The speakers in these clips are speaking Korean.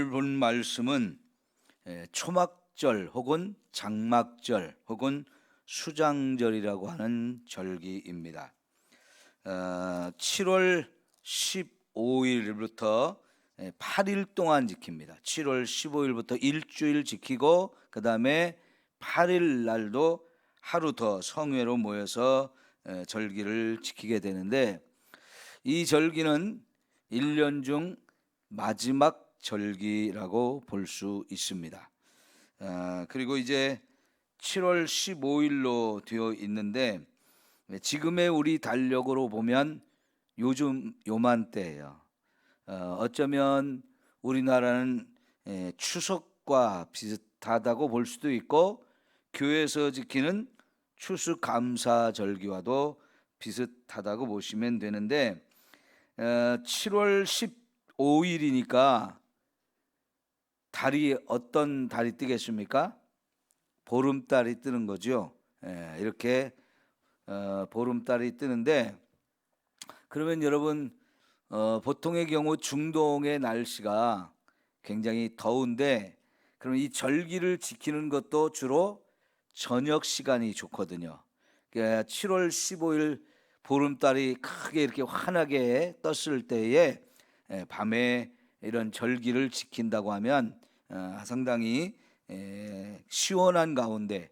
오늘 본 말씀은 초막절 혹은 장막절 혹은 수장절이라고 하는 절기입니다. 7월 15일부터 8일 동안 지킵니다. 7월 15일부터 일주일 지키고 그 다음에 8일 날도 하루 더 성회로 모여서 절기를 지키게 되는데, 이 절기는 1년 중 마지막 절기라고 볼 수 있습니다. 그리고 이제 7월 15일로 되어 있는데, 지금의 우리 달력으로 보면 요즘 요맘때예요. 어쩌면 우리나라는 추석과 비슷하다고 볼 수도 있고, 교회에서 지키는 추수감사절기와도 비슷하다고 보시면 되는데, 7월 15일이니까 달이 어떤 달이 뜨겠습니까? 보름달이 뜨는 거죠. 이렇게 보름달이 뜨는데, 그러면 여러분 보통의 경우 중동의 날씨가 굉장히 더운데, 그럼 이 절기를 지키는 것도 주로 저녁 시간이 좋거든요. 7월 15일 보름달이 크게 이렇게 환하게 떴을 때에 밤에 이런 절기를 지킨다고 하면 상당히 시원한 가운데,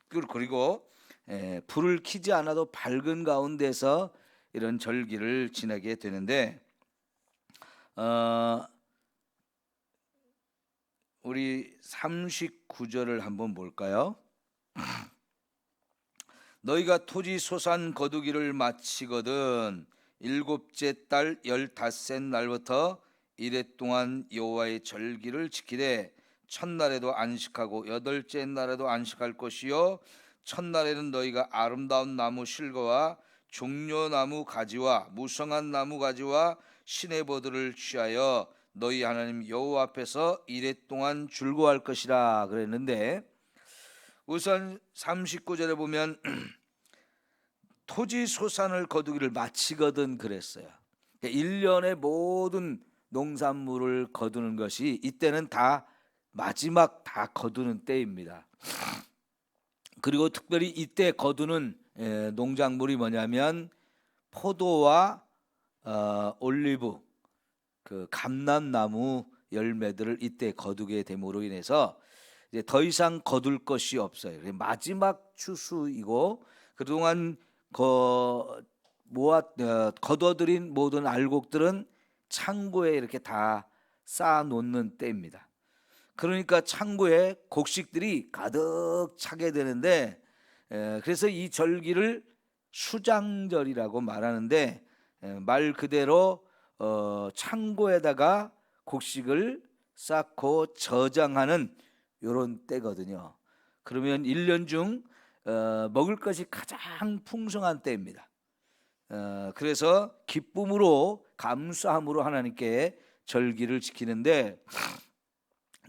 그리고 불을 켜지 않아도 밝은 가운데서 이런 절기를 지내게 되는데, 우리 39절을 한번 볼까요? 너희가 토지 소산 거두기를 마치거든 일곱째 달 15셋 날부터 이레 동안 여호와의 절기를 지키되, 첫날에도 안식하고 여덟째 날에도 안식할 것이요, 첫날에는 너희가 아름다운 나무 실과와 종려나무 가지와 무성한 나무 가지와 시내버들을 취하여 너희 하나님 여호와 앞에서 이레 동안 즐거워할 것이라 그랬는데, 우선 39절에 보면 토지 소산을 거두기를 마치거든 그랬어요. 1년의 모든 농산물을 거두는 것이 이때는 다 마지막 다 거두는 때입니다. 그리고 특별히 이때 거두는 농작물이 뭐냐면 포도와 올리브, 그 감람나무 열매들을 이때 거두게 됨으로 인해서 이제 더 이상 거둘 것이 없어요. 마지막 추수이고, 그동안 거둬들인 모든 알곡들은 창고에 이렇게 다 쌓아놓는 때입니다. 그러니까 창고에 곡식들이 가득 차게 되는데, 그래서 이 절기를 수장절이라고 말하는데, 말 그대로 창고에다가 곡식을 쌓고 저장하는 이런 때거든요. 그러면 1년 중 먹을 것이 가장 풍성한 때입니다. 그래서 기쁨으로 감사함으로 하나님께 절기를 지키는데,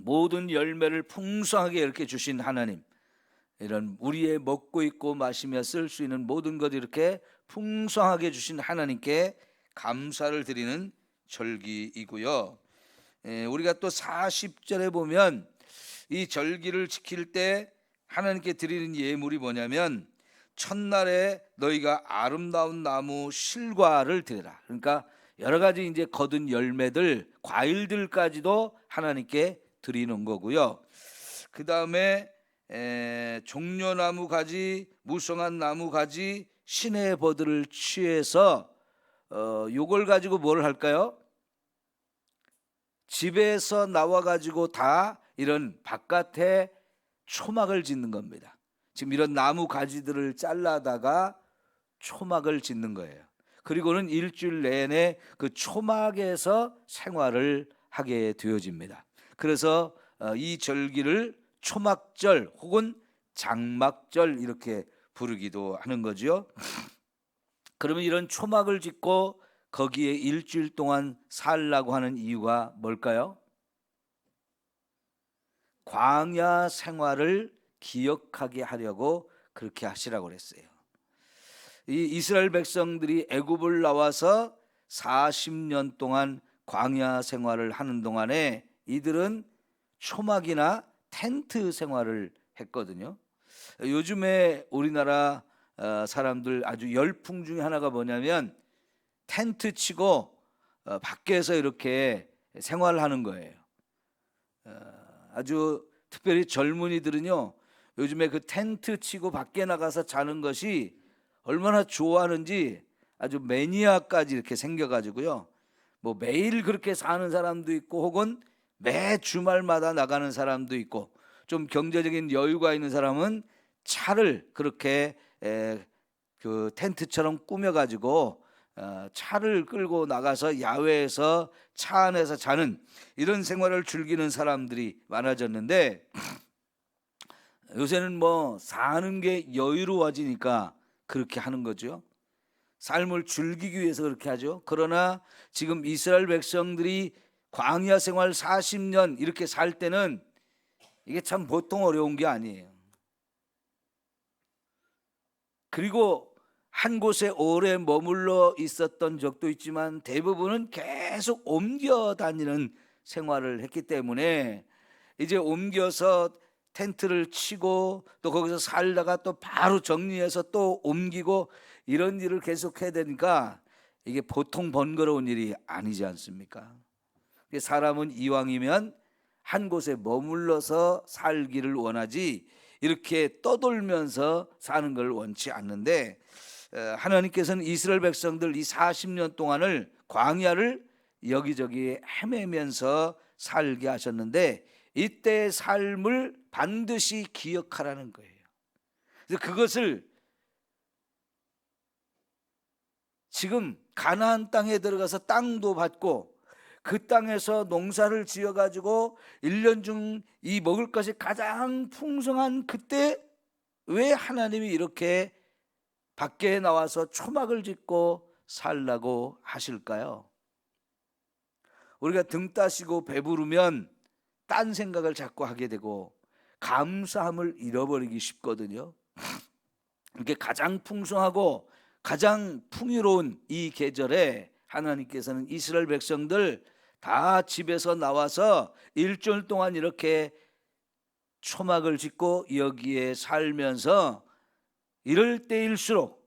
모든 열매를 풍성하게 이렇게 주신 하나님, 이런 우리의 먹고 입고 마시며 쓸 수 있는 모든 것을 이렇게 풍성하게 주신 하나님께 감사를 드리는 절기이고요. 우리가 또 40절에 보면 이 절기를 지킬 때 하나님께 드리는 예물이 뭐냐면, 첫날에 너희가 아름다운 나무 실과를 드려라. 그러니까 여러 가지 이제 거둔 열매들, 과일들까지도 하나님께 드리는 거고요. 그 다음에 종려나무 가지, 무성한 나무 가지, 시내버들을 취해서 요걸 가지고 뭘 할까요? 집에서 나와 가지고 다 이런 바깥에 초막을 짓는 겁니다. 지금 이런 나무 가지들을 잘라다가 초막을 짓는 거예요. 그리고는 일주일 내내 그 초막에서 생활을 하게 되어집니다. 그래서 이 절기를 초막절 혹은 장막절 이렇게 부르기도 하는 거죠. 그러면 이런 초막을 짓고 거기에 일주일 동안 살라고 하는 이유가 뭘까요? 광야 생활을 기억하게 하려고 그렇게 하시라고 그랬어요. 이 이스라엘 백성들이 애굽을 나와서 40년 동안 광야 생활을 하는 동안에 이들은 초막이나 텐트 생활을 했거든요. 요즘에 우리나라 사람들 아주 열풍 중에 하나가 뭐냐면 텐트 치고 밖에서 이렇게 생활하는 거예요. 아주 특별히 젊은이들은요, 요즘에 그 텐트 치고 밖에 나가서 자는 것이 얼마나 좋아하는지 아주 매니아까지 이렇게 생겨가지고요, 뭐 매일 그렇게 사는 사람도 있고 혹은 매 주말마다 나가는 사람도 있고, 좀 경제적인 여유가 있는 사람은 차를 그렇게 그 텐트처럼 꾸며가지고 차를 끌고 나가서 야외에서 차 안에서 자는 이런 생활을 즐기는 사람들이 많아졌는데, 요새는 뭐 사는 게 여유로워지니까 그렇게 하는 거죠. 삶을 즐기기 위해서 그렇게 하죠. 그러나 지금 이스라엘 백성들이 광야 생활 40년 이렇게 살 때는 이게 참 보통 어려운 게 아니에요. 그리고 한 곳에 오래 머물러 있었던 적도 있지만 대부분은 계속 옮겨 다니는 생활을 했기 때문에 이제 옮겨서 텐트를 치고 또 거기서 살다가 또 바로 정리해서 또 옮기고 이런 일을 계속 해야 되니까 이게 보통 번거로운 일이 아니지 않습니까? 사람은 이왕이면 한 곳에 머물러서 살기를 원하지 이렇게 떠돌면서 사는 걸 원치 않는데, 하나님께서는 이스라엘 백성들 이 40년 동안을 광야를 여기저기 헤매면서 살게 하셨는데 이때의 삶을 반드시 기억하라는 거예요. 그래서 그것을 지금 가나안 땅에 들어가서 땅도 받고 그 땅에서 농사를 지어가지고 1년 중 이 먹을 것이 가장 풍성한 그때 왜 하나님이 이렇게 밖에 나와서 초막을 짓고 살라고 하실까요? 우리가 등 따시고 배부르면 딴 생각을 자꾸 하게 되고 감사함을 잃어버리기 쉽거든요. 이렇게 가장 풍성하고 가장 풍요로운 이 계절에 하나님께서는 이스라엘 백성들 다 집에서 나와서 일주일 동안 이렇게 초막을 짓고 여기에 살면서 이럴 때일수록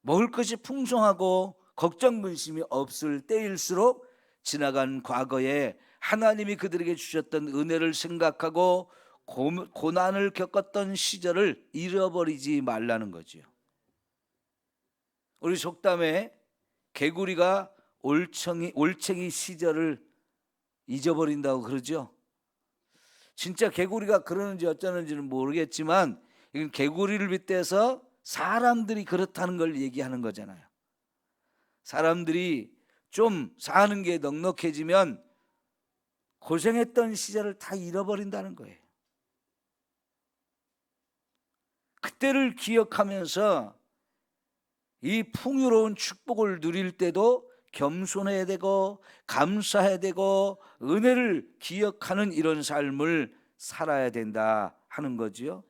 먹을 것이 풍성하고 걱정 근심이 없을 때일수록 지나간 과거에 하나님이 그들에게 주셨던 은혜를 생각하고 고난을 겪었던 시절을 잃어버리지 말라는 거죠. 우리 속담에 개구리가 올챙이 시절을 잊어버린다고 그러죠. 진짜 개구리가 그러는지 어쩌는지는 모르겠지만 이건 개구리를 빗대서 사람들이 그렇다는 걸 얘기하는 거잖아요. 사람들이 좀 사는 게 넉넉해지면 고생했던 시절을 다 잃어버린다는 거예요. 그때를 기억하면서 이 풍요로운 축복을 누릴 때도 겸손해야 되고 감사해야 되고 은혜를 기억하는 이런 삶을 살아야 된다 하는 거지요.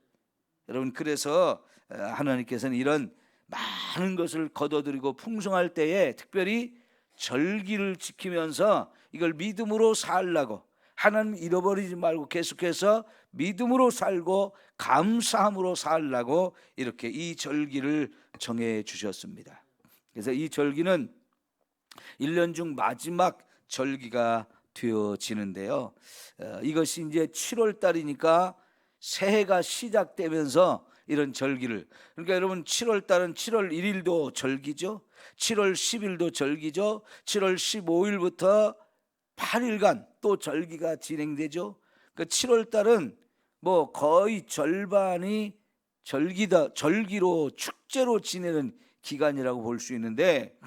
여러분, 그래서 하나님께서는 이런 많은 것을 거둬들이고 풍성할 때에 특별히 절기를 지키면서 이걸 믿음으로 살라고, 하나님 잃어버리지 말고 계속해서 믿음으로 살고 감사함으로 살라고 이렇게 이 절기를 정해 주셨습니다. 그래서 이 절기는 1년 중 마지막 절기가 되어지는데요. 이것이 이제 7월 달이니까 새해가 시작되면서 이런 절기를, 그러니까 여러분 7월 달은 7월 1일도 절기죠. 7월 10일도 절기죠. 7월 15일부터 8일간 또 절기가 진행되죠. 그러니까 7월 달은 뭐 거의 절반이 절기로 축제로 지내는 기간이라고 볼 수 있는데,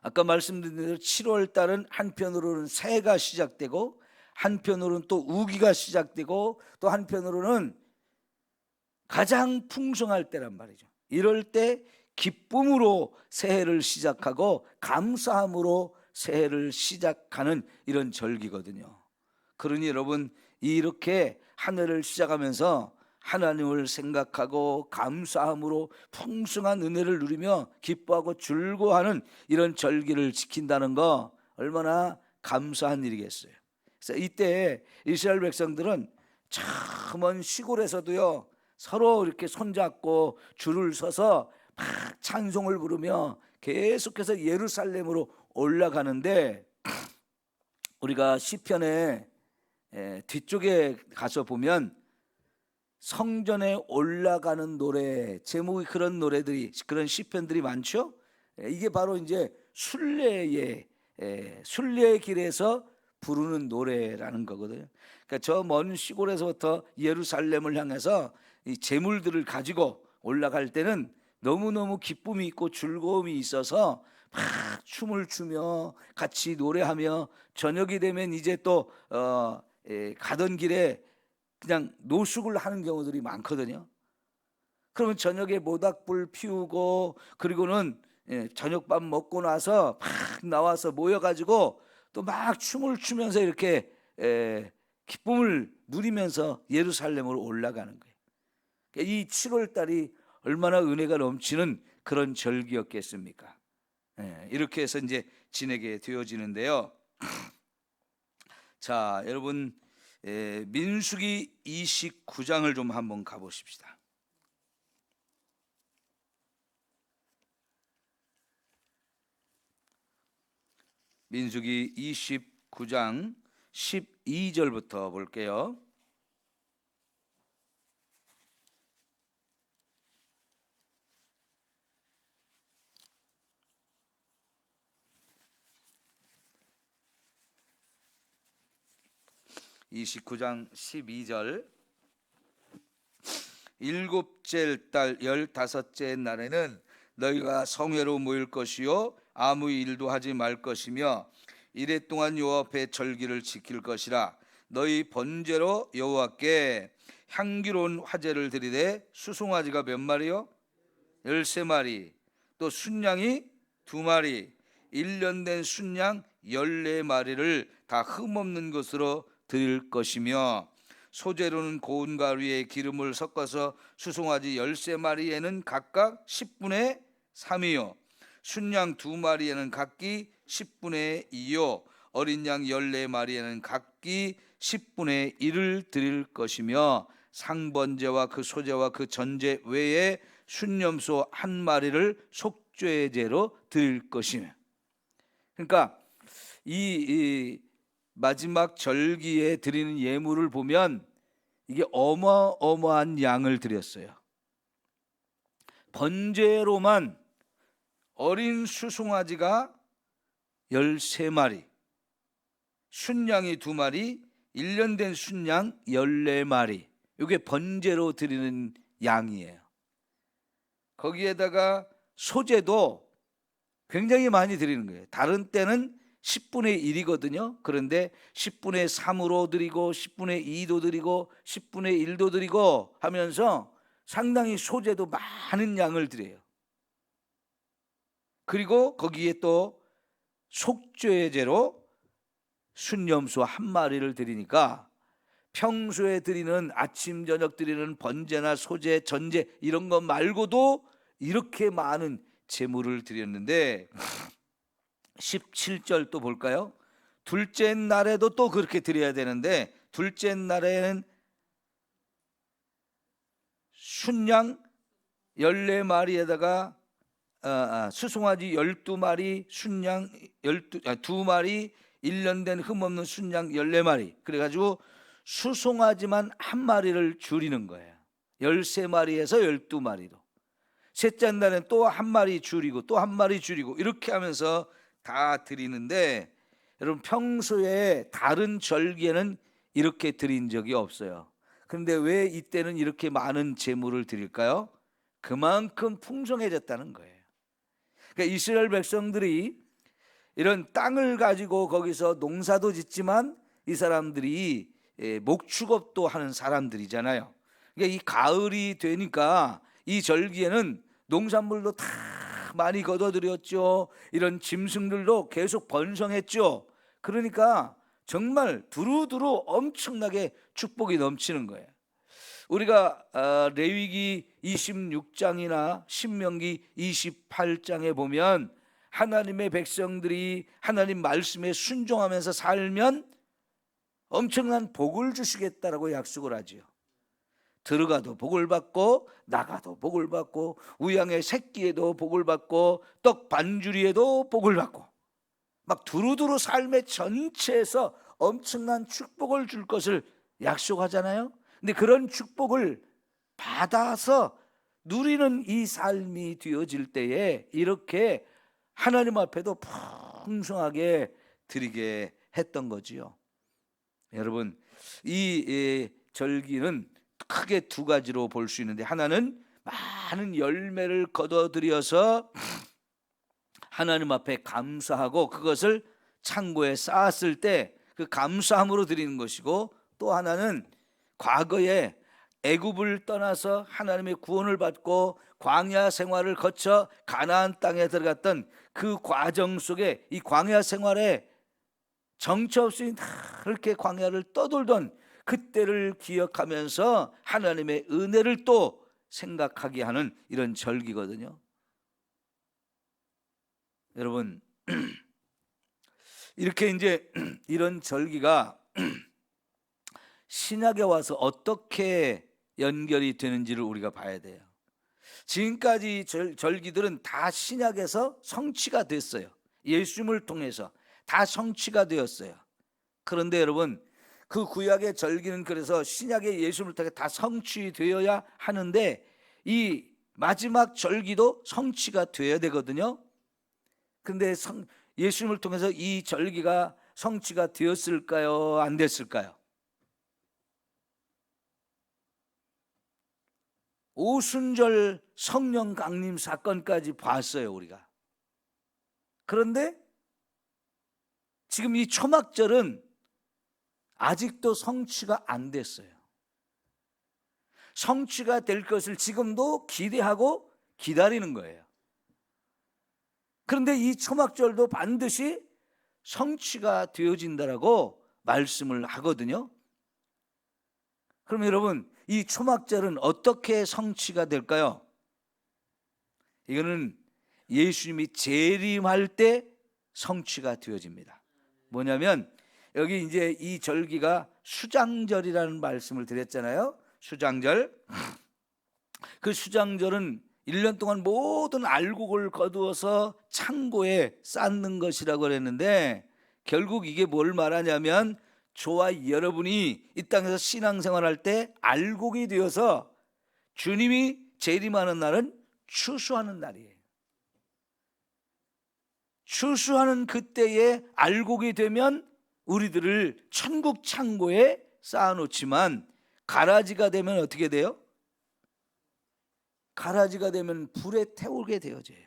아까 말씀드린 대로 7월 달은 한편으로는 새해가 시작되고 한편으로는 또 우기가 시작되고 또 한편으로는 가장 풍성할 때란 말이죠. 이럴 때 기쁨으로 새해를 시작하고 감사함으로 새해를 시작하는 이런 절기거든요. 그러니 여러분, 이렇게 한 해를 시작하면서 하나님을 생각하고 감사함으로 풍성한 은혜를 누리며 기뻐하고 즐거워하는 이런 절기를 지킨다는 거 얼마나 감사한 일이겠어요. 그래서 이때 이스라엘 백성들은 저 먼 시골에서도요 서로 이렇게 손잡고 줄을 서서 막 찬송을 부르며 계속해서 예루살렘으로 올라가는데, 우리가 시편의 뒤쪽에 가서 보면 성전에 올라가는 노래 제목이 그런 노래들이, 그런 시편들이 많죠. 이게 바로 이제 순례의 길에서 부르는 노래라는 거거든요. 그러니까 저 먼 시골에서부터 예루살렘을 향해서 이 제물들을 가지고 올라갈 때는 너무너무 기쁨이 있고 즐거움이 있어서 막 춤을 추며 같이 노래하며, 저녁이 되면 이제 또 가던 길에 그냥 노숙을 하는 경우들이 많거든요. 그러면 저녁에 모닥불 피우고, 그리고는 저녁밥 먹고 나서 막 나와서 모여가지고 또 막 춤을 추면서 이렇게 기쁨을 누리면서 예루살렘으로 올라가는 거예요. 이 7월 달이 얼마나 은혜가 넘치는 그런 절기였겠습니까? 이렇게 해서 이제 지내게 되어지는데요. 자, 여러분, 민수기 29장을 좀 한번 가보십시다. 민수기 29장 12절부터 볼게요. (29장 12절) 일곱째 달 15째 날에는 너희가 성회로 모일 것이요 아무 일도 하지 말 것이며 이래 동안 여호와 앞에 절기를 지킬 것이라. 너희 번제로 여호와께 향기로운 화제를 드리되 수송아지가 몇 마리요? 13마리, 또 순양이 2마리, 1년 된 순양 14마리를 다 흠없는 것으로 드릴 것이며, 소재로는 고운 가루에 기름을 섞어서 수송아지 13마리에는 각각 10분의 3이요 순양 2마리에는 각기 10분의 2요 어린 양 14마리에는 각기 10분의 1을 드릴 것이며, 상번제와 그 소제와 그 전제 외에 순염소 1마리를 속죄제로 드릴 것이며. 그러니까 이 마지막 절기에 드리는 예물을 보면 이게 어마어마한 양을 드렸어요. 번제로만 어린 수송아지가 13마리, 순양이 2마리, 1년 된 순양 14마리, 이게 번제로 드리는 양이에요. 거기에다가 소제도 굉장히 많이 드리는 거예요. 다른 때는 10분의 1이거든요. 그런데 10분의 3으로 드리고 10분의 2도 드리고 10분의 1도 드리고 하면서 상당히 소제도 많은 양을 드려요. 그리고 거기에 또 속죄제로 순염소 1마리를 드리니까 평소에 드리는 아침 저녁 드리는 번제나 소제, 전제 이런 것 말고도 이렇게 많은 제물을 드렸는데, 17절 또 볼까요? 둘째 날에도 또 그렇게 드려야 되는데, 둘째 날에는 순양 14마리에다가 수송아지 12마리, 순양 2마리, 1년 된 흠없는 순양 14마리, 그래가지고 수송아지만 1마리를 줄이는 거예요. 13마리에서 12마리로. 셋째 날엔 또 1마리 줄이고 또 1마리 줄이고 이렇게 하면서 다 드리는데, 여러분 평소에 다른 절기에는 이렇게 드린 적이 없어요. 그런데 왜 이때는 이렇게 많은 제물을 드릴까요? 그만큼 풍성해졌다는 거예요. 그러니까 이스라엘 백성들이 이런 땅을 가지고 거기서 농사도 짓지만 이 사람들이 목축업도 하는 사람들이잖아요. 그러니까 이 가을이 되니까 이 절기에는 농산물도 다 많이 거둬들였죠. 이런 짐승들도 계속 번성했죠. 그러니까 정말 두루두루 엄청나게 축복이 넘치는 거예요. 우리가 레위기 26장이나 신명기 28장에 보면 하나님의 백성들이 하나님 말씀에 순종하면서 살면 엄청난 복을 주시겠다라고 약속을 하지요. 들어가도 복을 받고 나가도 복을 받고 우양의 새끼에도 복을 받고 떡 반주리에도 복을 받고 막 두루두루 삶의 전체에서 엄청난 축복을 줄 것을 약속하잖아요. 근데 그런 축복을 받아서 누리는 이 삶이 되어질 때에 이렇게 하나님 앞에도 풍성하게 드리게 했던 거지요. 여러분, 이 절기는 크게 두 가지로 볼 수 있는데, 하나는 많은 열매를 거둬들여서 하나님 앞에 감사하고 그것을 창고에 쌓았을 때 그 감사함으로 드리는 것이고, 또 하나는 과거에 애굽을 떠나서 하나님의 구원을 받고 광야 생활을 거쳐 가나안 땅에 들어갔던 그 과정 속에 이 광야 생활에 정처 없이 그렇게 광야를 떠돌던 그때를 기억하면서 하나님의 은혜를 또 생각하게 하는 이런 절기거든요. 여러분, 이렇게 이제 이런 절기가 신약에 와서 어떻게 연결이 되는지를 우리가 봐야 돼요. 지금까지 절기들은 다 신약에서 성취가 됐어요. 예수님을 통해서 다 성취가 되었어요. 그런데 여러분, 그 구약의 절기는 그래서 신약의 예수님을 통해 다 성취되어야 하는데 이 마지막 절기도 성취가 되어야 되거든요. 그런데 예수님을 통해서 이 절기가 성취가 되었을까요? 안 됐을까요? 오순절 성령 강림 사건까지 봤어요, 우리가. 그런데 지금 이 초막절은 아직도 성취가 안 됐어요. 성취가 될 것을 지금도 기대하고 기다리는 거예요. 그런데 이 초막절도 반드시 성취가 되어진다라고 말씀을 하거든요. 그럼 여러분, 이 초막절은 어떻게 성취가 될까요? 이거는 예수님이 재림할 때 성취가 되어집니다. 뭐냐면 여기 이제 이 절기가 수장절이라는 말씀을 드렸잖아요. 수장절. 그 수장절은 1년 동안 모든 알곡을 거두어서 창고에 쌓는 것이라고 그랬는데, 결국 이게 뭘 말하냐면 저와 여러분이 이 땅에서 신앙생활할 때 알곡이 되어서 주님이 재림하는 날은 추수하는 날이에요. 추수하는 그때에 알곡이 되면 우리들을 천국 창고에 쌓아놓지만 가라지가 되면 어떻게 돼요? 가라지가 되면 불에 태우게 되어져요.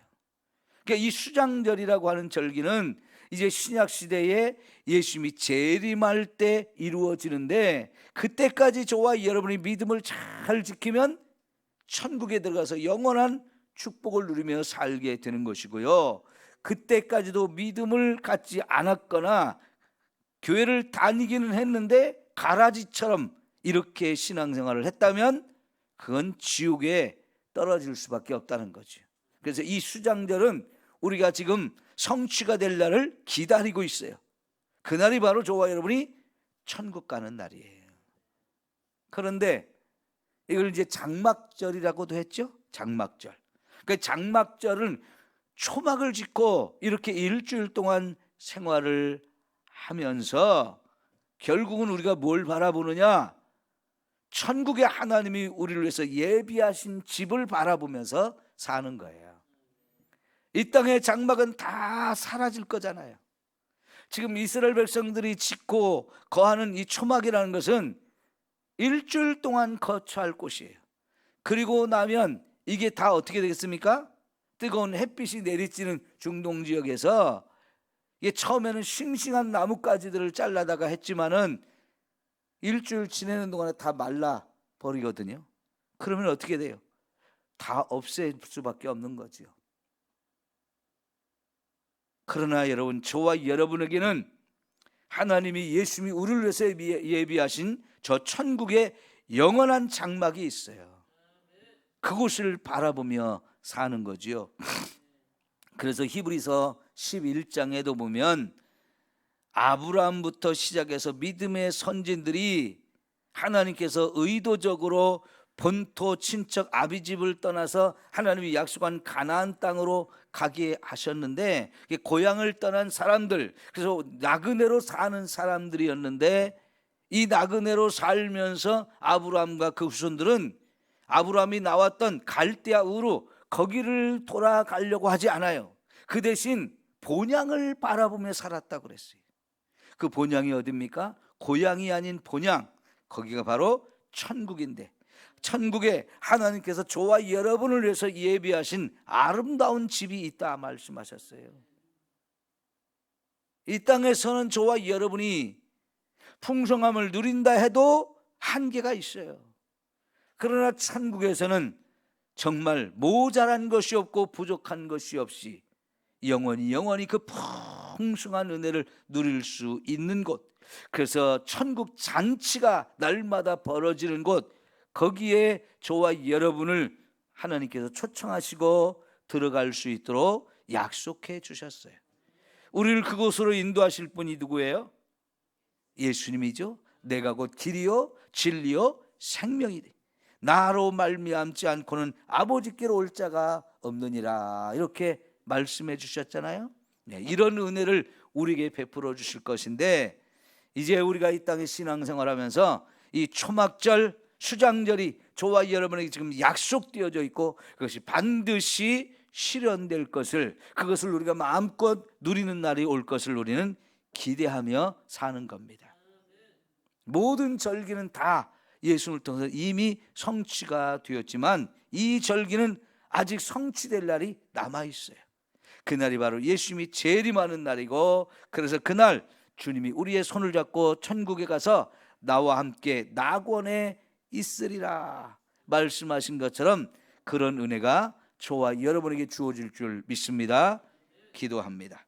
그러니까 이 수장절이라고 하는 절기는 이제 신약 시대에 예수님이 재림할 때 이루어지는데, 그때까지 저와 여러분이 믿음을 잘 지키면 천국에 들어가서 영원한 축복을 누리며 살게 되는 것이고요. 그때까지도 믿음을 갖지 않았거나 교회를 다니기는 했는데 가라지처럼 이렇게 신앙생활을 했다면 그건 지옥에 떨어질 수밖에 없다는 거죠. 그래서 이 수장절은 우리가 지금 성취가 될 날을 기다리고 있어요. 그날이 바로 저와 여러분이 천국 가는 날이에요. 그런데 이걸 이제 장막절이라고도 했죠. 장막절. 그 장막절은 초막을 짓고 이렇게 일주일 동안 생활을 하면서 결국은 우리가 뭘 바라보느냐? 천국의 하나님이 우리를 위해서 예비하신 집을 바라보면서 사는 거예요. 이 땅의 장막은 다 사라질 거잖아요. 지금 이스라엘 백성들이 짓고 거하는 이 초막이라는 것은 일주일 동안 거처할 곳이에요. 그리고 나면 이게 다 어떻게 되겠습니까? 뜨거운 햇빛이 내리쬐는 중동 지역에서 이게 처음에는 싱싱한 나뭇가지들을 잘라다가 했지만은 일주일 지내는 동안에 다 말라 버리거든요. 그러면 어떻게 돼요? 다 없앨 수밖에 없는 거죠. 그러나 여러분, 저와 여러분에게는 하나님이 예수님이 우리를 위해서 예비하신 저 천국의 영원한 장막이 있어요. 그곳을 바라보며 사는 거지요. 그래서 히브리서 11장에도 보면 아브라함부터 시작해서 믿음의 선진들이 하나님께서 의도적으로 본토 친척 아비집을 떠나서 하나님이 약속한 가나안 땅으로 가게 하셨는데, 고향을 떠난 사람들, 그래서 나그네로 사는 사람들이었는데, 이 나그네로 살면서 아브라함과 그 후손들은 아브라함이 나왔던 갈대아 우르 거기를 돌아가려고 하지 않아요. 그 대신 본향을 바라보며 살았다고 그랬어요. 그 본향이 어디입니까? 고향이 아닌 본향, 거기가 바로 천국인데, 천국에 하나님께서 저와 여러분을 위해서 예비하신 아름다운 집이 있다 말씀하셨어요. 이 땅에서는 저와 여러분이 풍성함을 누린다 해도 한계가 있어요. 그러나 천국에서는 정말 모자란 것이 없고 부족한 것이 없이 영원히 그 풍성한 은혜를 누릴 수 있는 곳, 그래서 천국 잔치가 날마다 벌어지는 곳, 거기에 저와 여러분을 하나님께서 초청하시고 들어갈 수 있도록 약속해 주셨어요. 우리를 그곳으로 인도하실 분이 누구예요? 예수님이죠. 내가 곧 길이요 진리요 생명이니 나로 말미암지 않고는 아버지께로 올 자가 없느니라, 이렇게 말씀해 주셨잖아요. 네, 이런 은혜를 우리에게 베풀어 주실 것인데, 이제 우리가 이 땅에 신앙생활하면서 이 초막절, 수장절이 저와 여러분에게 지금 약속되어져 있고, 그것이 반드시 실현될 것을, 그것을 우리가 마음껏 누리는 날이 올 것을 우리는 기대하며 사는 겁니다. 모든 절기는 다 예수를 통해서 이미 성취가 되었지만, 이 절기는 아직 성취될 날이 남아 있어요. 그날이 바로 예수님이 재림하는 날이고, 그래서 그날 주님이 우리의 손을 잡고 천국에 가서 나와 함께 낙원에 있으리라 말씀하신 것처럼 그런 은혜가 저와 여러분에게 주어질 줄 믿습니다. 기도합니다.